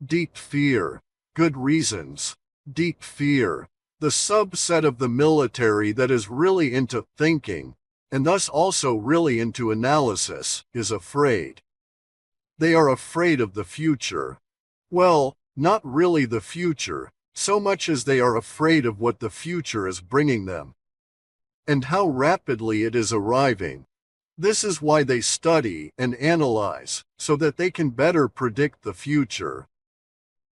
Deep fear. Good reasons. Deep fear. The subset of the military that is really into thinking, and thus also really into analysis, is afraid. They are afraid of the future. Well, not really the future, so much as they are afraid of what the future is bringing them, and how rapidly it is arriving. This is why they study and analyze, so that they can better predict the future.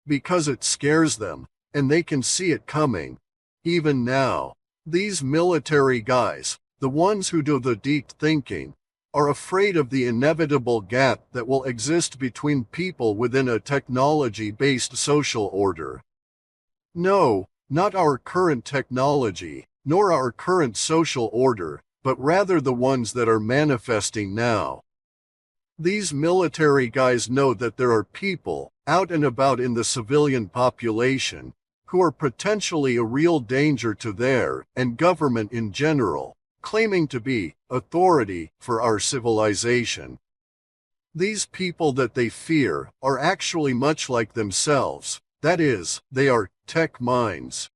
Because it scares them, and they can see it coming. Even now, these military guys, the ones who do the deep thinking, are afraid of the inevitable gap that will exist between people within a technology-based social order. No, not our current technology, nor our current social order, but rather the ones that are manifesting now. These military guys know that there are people, out and about in the civilian population, who are potentially a real danger to their, and government in general, claiming to be authority for our civilization. These people that they fear are actually much like themselves, that is, they are tech minds.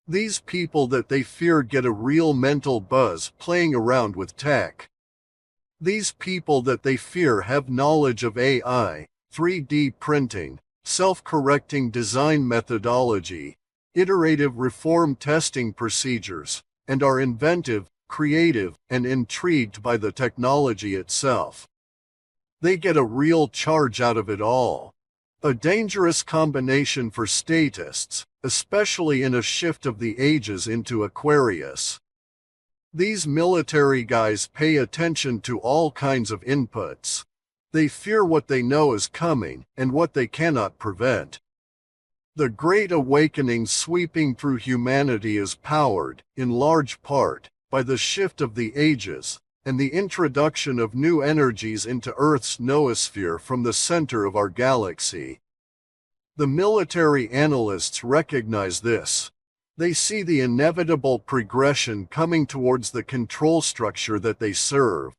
These people that they fear get a real mental buzz playing around with tech. These people that they fear have knowledge of AI, 3D printing, self-correcting design methodology, iterative reform testing procedures, and are inventive, creative, and intrigued by the technology itself. They get a real charge out of it all. A dangerous combination for statists, especially in a shift of the ages into Aquarius. These military guys pay attention to all kinds of inputs. They fear what they know is coming and what they cannot prevent. The Great Awakening sweeping through humanity is powered, in large part, by the shift of the ages and the introduction of new energies into Earth's noosphere from the center of our galaxy. The military analysts recognize this. They see the inevitable progression coming towards the control structure that they serve.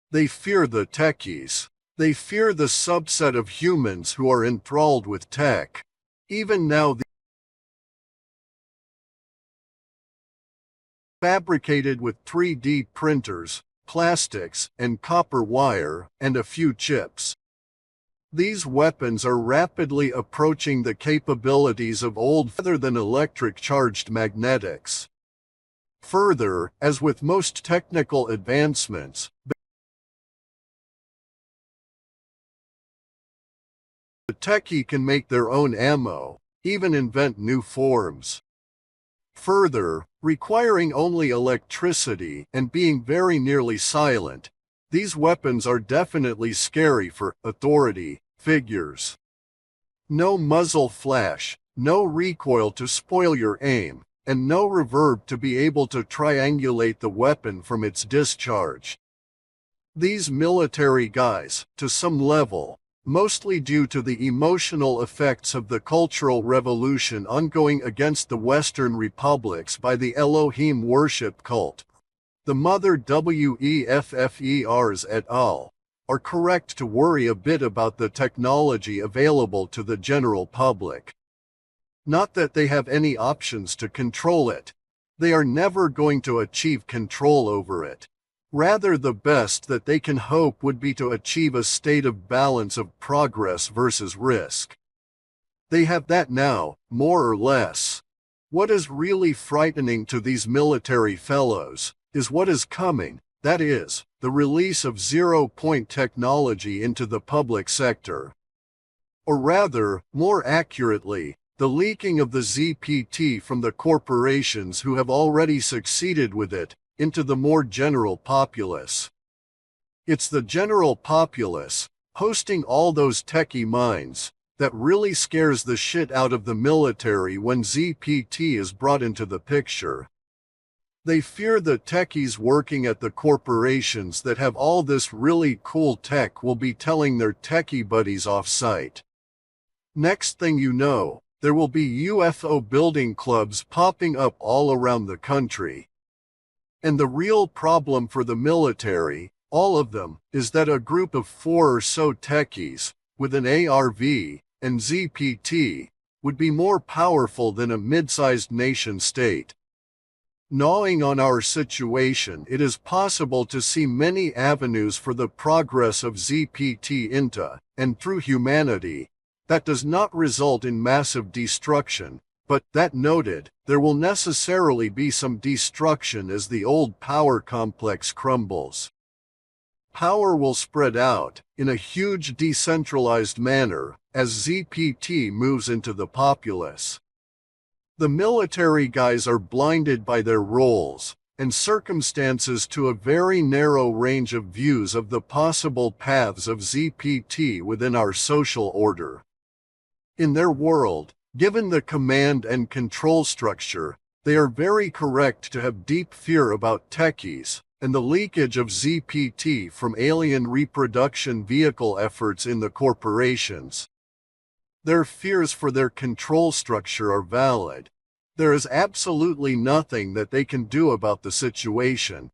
They fear the techies. They fear the subset of humans who are enthralled with tech. Even now, fabricated with 3D printers, plastics, and copper wire, and a few chips. These weapons are rapidly approaching the capabilities of old rather than electric-charged magnetics. Further, as with most technical advancements, the techie can make their own ammo, even invent new forms. Further, requiring only electricity and being very nearly silent, these weapons are definitely scary for authority figures. No muzzle flash, no recoil to spoil your aim, and no reverb to be able to triangulate the weapon from its discharge. These military guys, to some level, mostly due to the emotional effects of the Cultural Revolution ongoing against the Western republics by the Elohim worship cult, the Mother Weffers et al., are correct to worry a bit about the technology available to the general public. Not that they have any options to control it. They are never going to achieve control over it. Rather, the best that they can hope would be to achieve a state of balance of progress versus risk. They have that now, more or less. What is really frightening to these military fellows is what is coming, that is, the release of zero-point technology into the public sector. Or rather, more accurately, the leaking of the ZPT from the corporations who have already succeeded with it, into the more general populace. It's the general populace, hosting all those techie minds, that really scares the shit out of the military when ZPT is brought into the picture. They fear the techies working at the corporations that have all this really cool tech will be telling their techie buddies off-site. Next thing you know, there will be UFO building clubs popping up all around the country. And the real problem for the military, all of them, is that a group of 4 or so techies, with an ARV, and ZPT, would be more powerful than a mid-sized nation-state. Gnawing on our situation, it is possible to see many avenues for the progress of ZPT into, and through humanity, that does not result in massive destruction, but, that noted, there will necessarily be some destruction as the old power complex crumbles. Power will spread out, in a huge decentralized manner, as ZPT moves into the populace. The military guys are blinded by their roles and circumstances to a very narrow range of views of the possible paths of ZPT within our social order. In their world, given the command and control structure, they are very correct to have deep fear about techies and the leakage of ZPT from alien reproduction vehicle efforts in the corporations. Their fears for their control structure are valid. There is absolutely nothing that they can do about the situation,